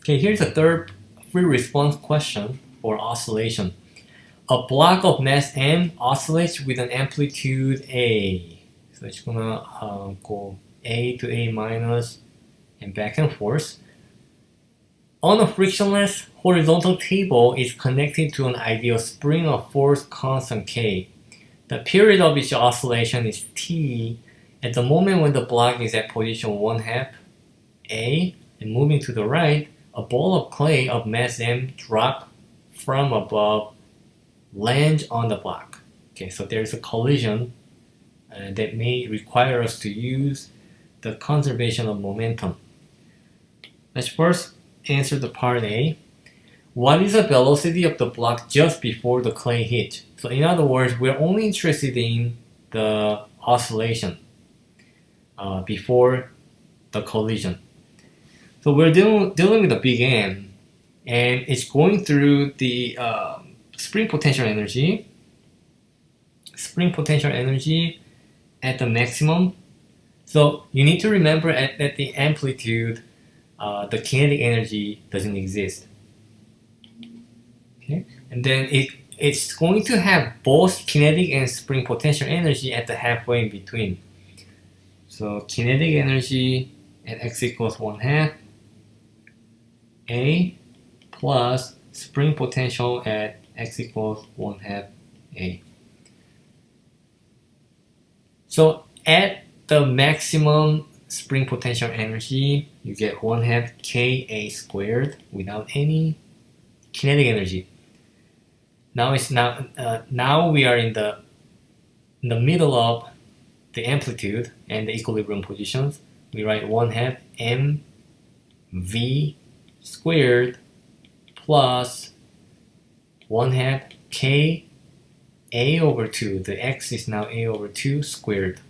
Okay, here's a third free response question for oscillation. A block of mass m oscillates with an amplitude a. So it's gonna go a to a minus and back and forth. On a frictionless horizontal table is connected to an ideal spring of force constant k. The period of each oscillation is t. At the moment when the block is at position 1/2 a and moving to the right, a ball of clay of mass m drop from above lands on the block. Okay, so there's a collision that may require us to use the conservation of momentum. Let's first answer the part A. What is the velocity of the block just before the clay hit? So in other words, we're only interested in the oscillation before the collision. So we're dealing with a big M, and it's going through the spring potential energy at the maximum. So you need to remember at the amplitude, the kinetic energy doesn't exist. Okay, and then it's going to have both kinetic and spring potential energy at the halfway in between. So kinetic energy at x equals 1/2 a plus spring potential at x equals 1/2 a. So at the maximum spring potential energy, you get 1/2 ka squared without any kinetic energy. Now we are in the middle of the amplitude and the equilibrium positions. We write 1/2 mv squared plus 1/2 k a over 2. The x is now a over 2 squared.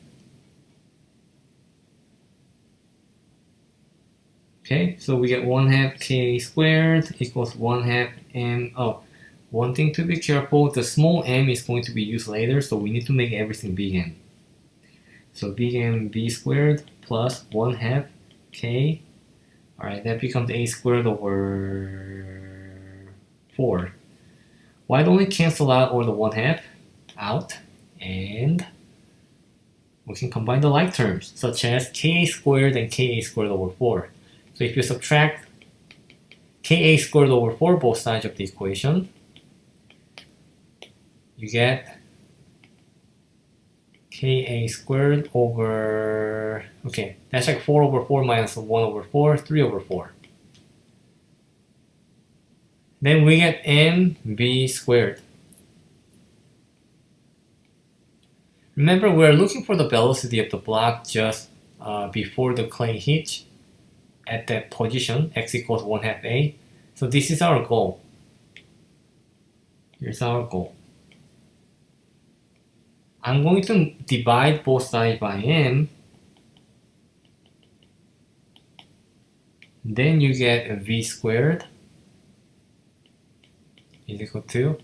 Okay, so we get 1/2 k squared equals 1/2 m. Oh, one thing to be careful, the small m is going to be used later, so we need to make everything big M. So big M v squared plus 1/2 k. Alright, that becomes a squared over 4. Why don't we cancel out all the 1/2 out, and we can combine the like terms, such as ka squared and ka squared over 4. So if you subtract ka squared over 4 both sides of the equation, you get ka squared over, okay, that's like 4 over 4 minus 1 over 4, 3 over 4. Then we get mv squared. Remember, we're looking for the velocity of the block just before the clay hit at that position, x equals 1/2 a. So this is our goal. Here's our goal. I'm going to divide both sides by m. Then you get v squared is equal to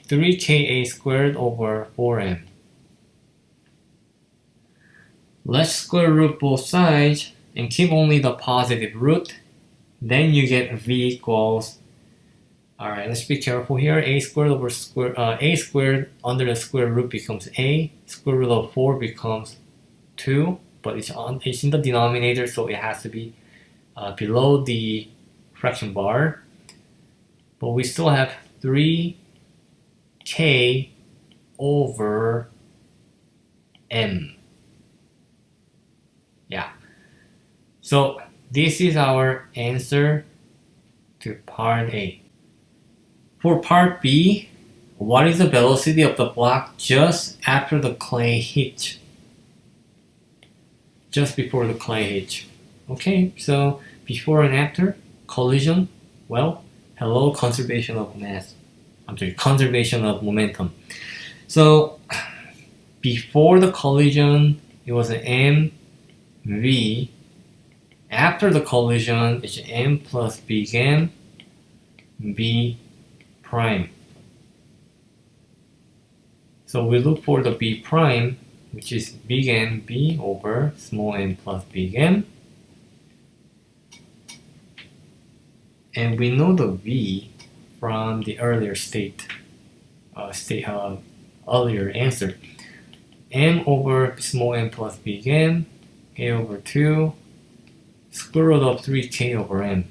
3ka squared over 4m. Let's square root both sides and keep only the positive root. Then you get v equals, alright, let's be careful here, a squared over a squared under the square root becomes a, square root of 4 becomes 2, but it's in the denominator, so it has to be below the fraction bar. But we still have 3k over m. Yeah. So this is our answer to part A. For part B, what is the velocity of the block just after the clay hit? Just before the clay hit. Okay, so before and after collision, well, hello, conservation of mass. Conservation of momentum. So before the collision, it was an mv. After the collision, it's m plus big M b prime. So we look for the b prime, which is big M b over small m plus big M. And we know the V from the earlier earlier answer. M over small m plus big M, A over 2, square root of 3k over m.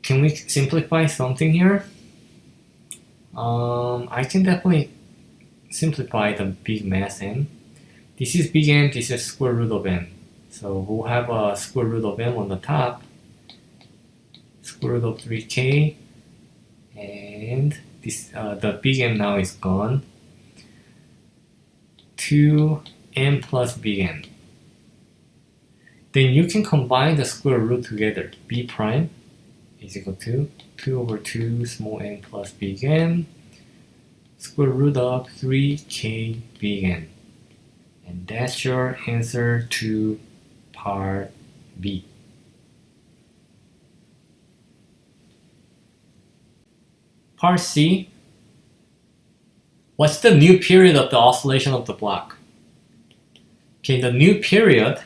Can we simplify something here? I can definitely simplify the big mass m. This is big M, this is square root of m. So we'll have a square root of m on the top, square root of 3k, and this the big M now is gone. 2m plus big M. Then you can combine the square root together. B prime is equal to 2 over 2 small m plus big M, square root of 3k big M. And that's your answer to part B. Part C. What's the new period of the oscillation of the block? Okay, the new period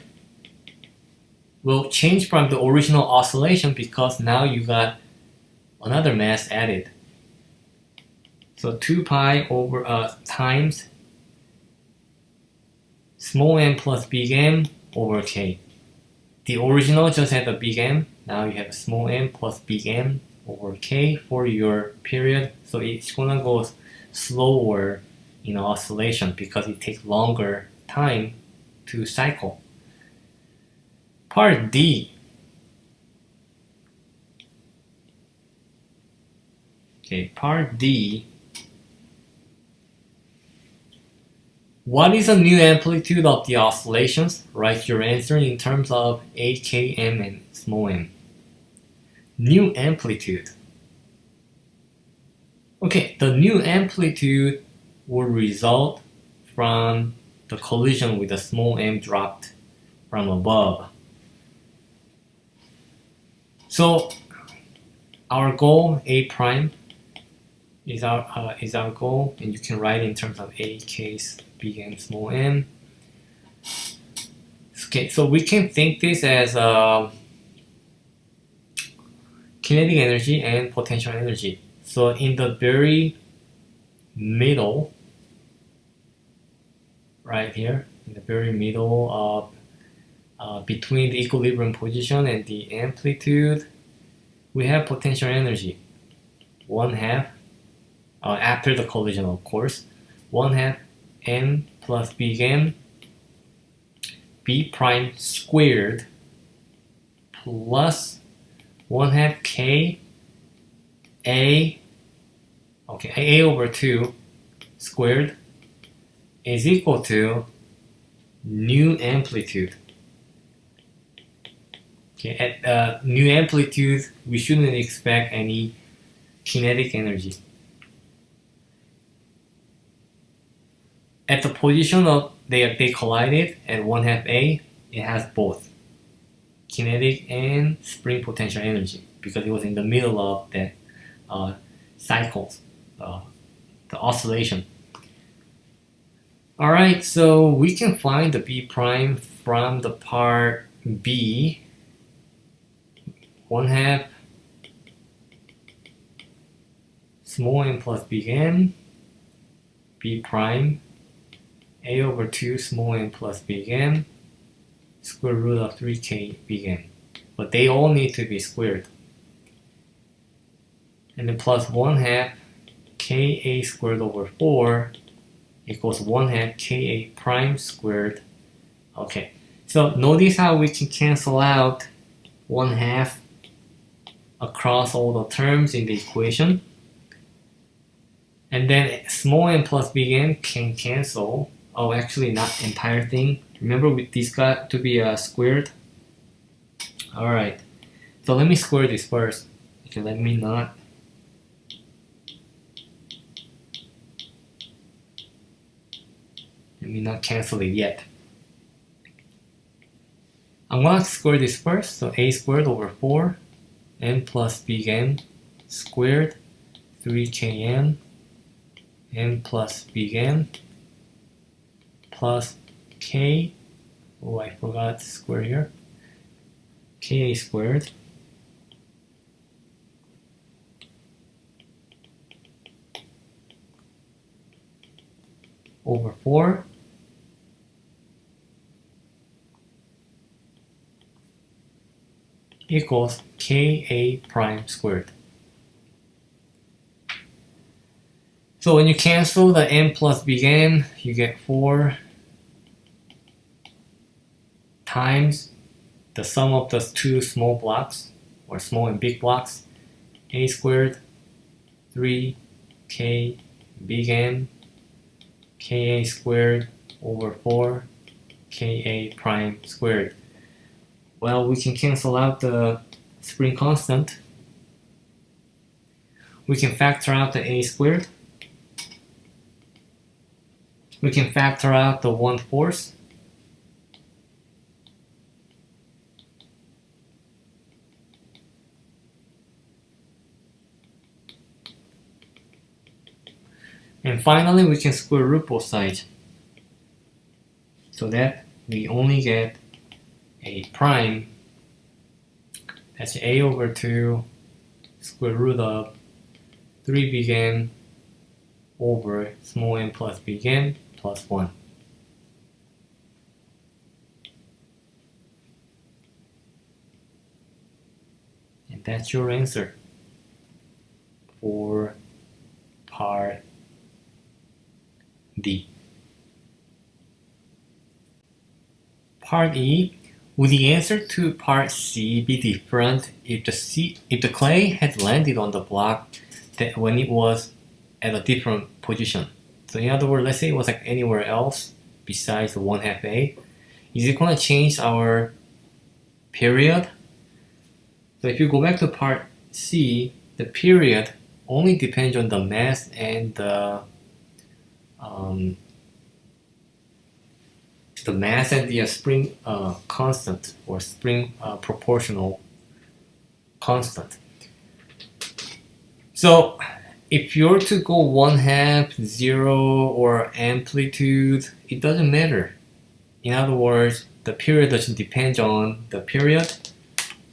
will change from the original oscillation because now you got another mass added. So 2 pi over times small m plus big M over k. The original just had the big M. Now you have small m plus big M over k for your period. So it's gonna go slower in oscillation because it takes longer time to cycle. Part D. Okay, part D. What is the new amplitude of the oscillations? Write your answer in terms of A, K, M, and small m. New amplitude. Okay, the new amplitude will result from the collision with the small m dropped from above. So our goal, A prime, is our goal, and you can write in terms of A, K, big M, small m. Okay, so we can think this as kinetic energy and potential energy. So in the very middle, right here, in the very middle of between the equilibrium position and the amplitude, we have potential energy. 1/2, after the collision of course, 1/2 m plus big M B prime squared plus 1/2 k A, okay, A over 2 squared is equal to new amplitude. Okay, at new amplitude, we shouldn't expect any kinetic energy. At the position of they collided at 1/2 A, it has both kinetic and spring potential energy because it was in the middle of that cycles, the oscillation. Alright, so we can find the B prime from the part B. 1/2 small m plus big M B prime A over 2 small m plus big M square root of 3k big M. But they all need to be squared. And then plus 1/2 ka squared over 4 equals 1/2 ka prime squared. Okay, so notice how we can cancel out 1/2 across all the terms in the equation. And then small m plus big M can cancel. Oh, actually not entire thing. Remember this got to be squared. Alright, so let me square this first. Okay, let me not cancel it yet. I'm gonna square this first. So a squared over 4 m plus big M squared 3km m plus big M plus k Oh, I forgot square here. Ka squared over 4 equals Ka prime squared. So when you cancel the m plus bn, you get 4 times the sum of the two small blocks, or small and big blocks, a squared 3k big M ka squared over 4 ka prime squared. Well, we can cancel out the spring constant. We can factor out the a squared. We can factor out the 1/4. And finally, we can square root both sides, so that we only get a prime. That's a over 2 square root of 3 big M over small m plus big M plus 1. And that's your answer for part D. Part E, would the answer to part C be different if the clay had landed on the block that when it was at a different position? So in other words, let's say it was like anywhere else besides the 1/2 A. Is it going to change our period? So if you go back to part C, the period only depends on the mass and the mass and the spring constant, or spring proportional constant. So if you're to go 1/2, 0, or amplitude, it doesn't matter. In other words, the period doesn't depend on the period.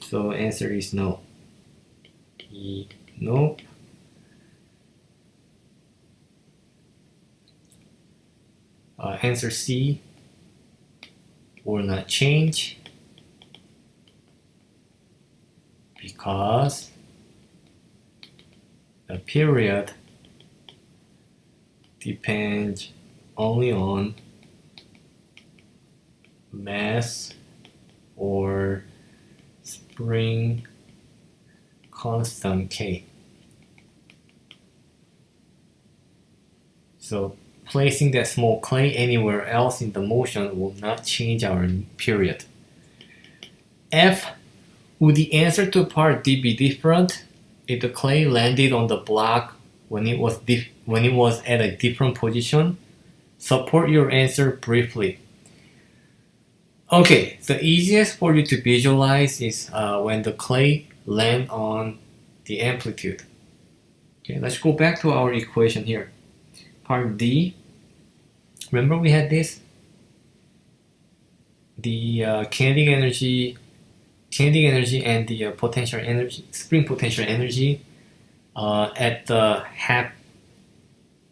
So answer is no. No. Answer C will not change because the period depends only on mass or spring constant K. So placing that small clay anywhere else in the motion will not change our period. F, would the answer to part D be different if the clay landed on the block when it was at a different position? Support your answer briefly. Okay, the easiest for you to visualize is when the clay land on the amplitude. Okay, let's go back to our equation here. Part D, remember we had this? The kinetic energy and the potential energy, spring potential energy at the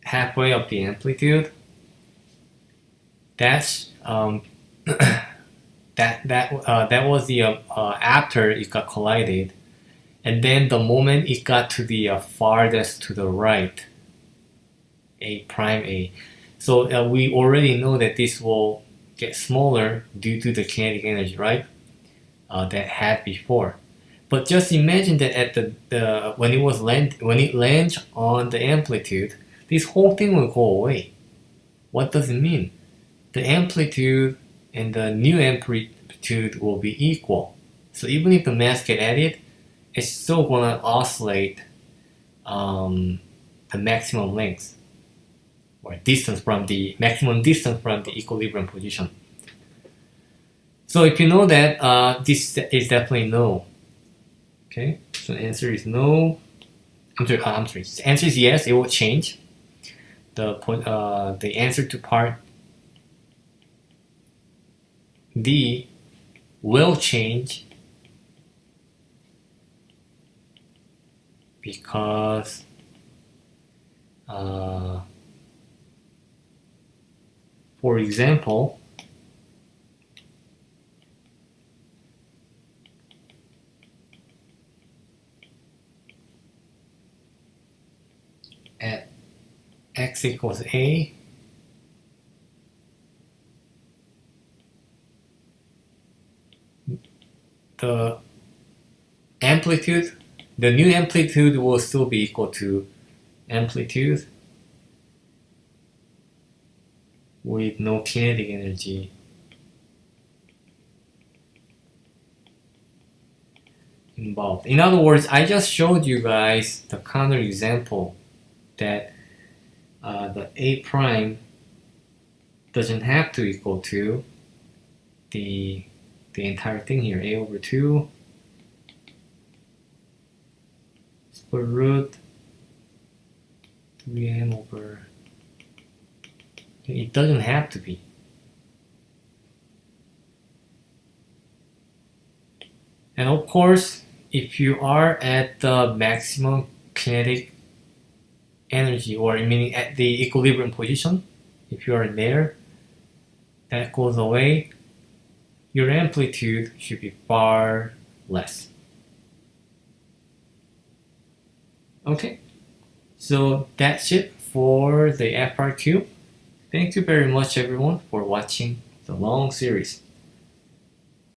halfway of the amplitude. That's that was the after it got collided, and then the moment it got to the farthest to the right, A prime A. So we already know that this will get smaller due to the kinetic energy, right? That had before. But just imagine that at when it lands on the amplitude, this whole thing will go away. What does it mean? The amplitude and the new amplitude will be equal. So even if the mass get added, it's still gonna oscillate the maximum length, or distance from the maximum distance from the equilibrium position. So if you know that, this is definitely no. Okay, so the answer is no. I'm sorry. The answer is yes. It will change. The answer to part D will change because for example, at x equals a, the amplitude, the new amplitude will still be equal to amplitude with no kinetic energy. Involved. In other words, I just showed you guys the counter example that the A prime doesn't have to equal to the entire thing here, A over 2 square root 3m over, it doesn't have to be. And of course, if you are at the maximum kinetic energy, or meaning at the equilibrium position, if you are there, that goes away, your amplitude should be far less. Okay, so that's it for the FRQ. Thank you very much everyone for watching the long series.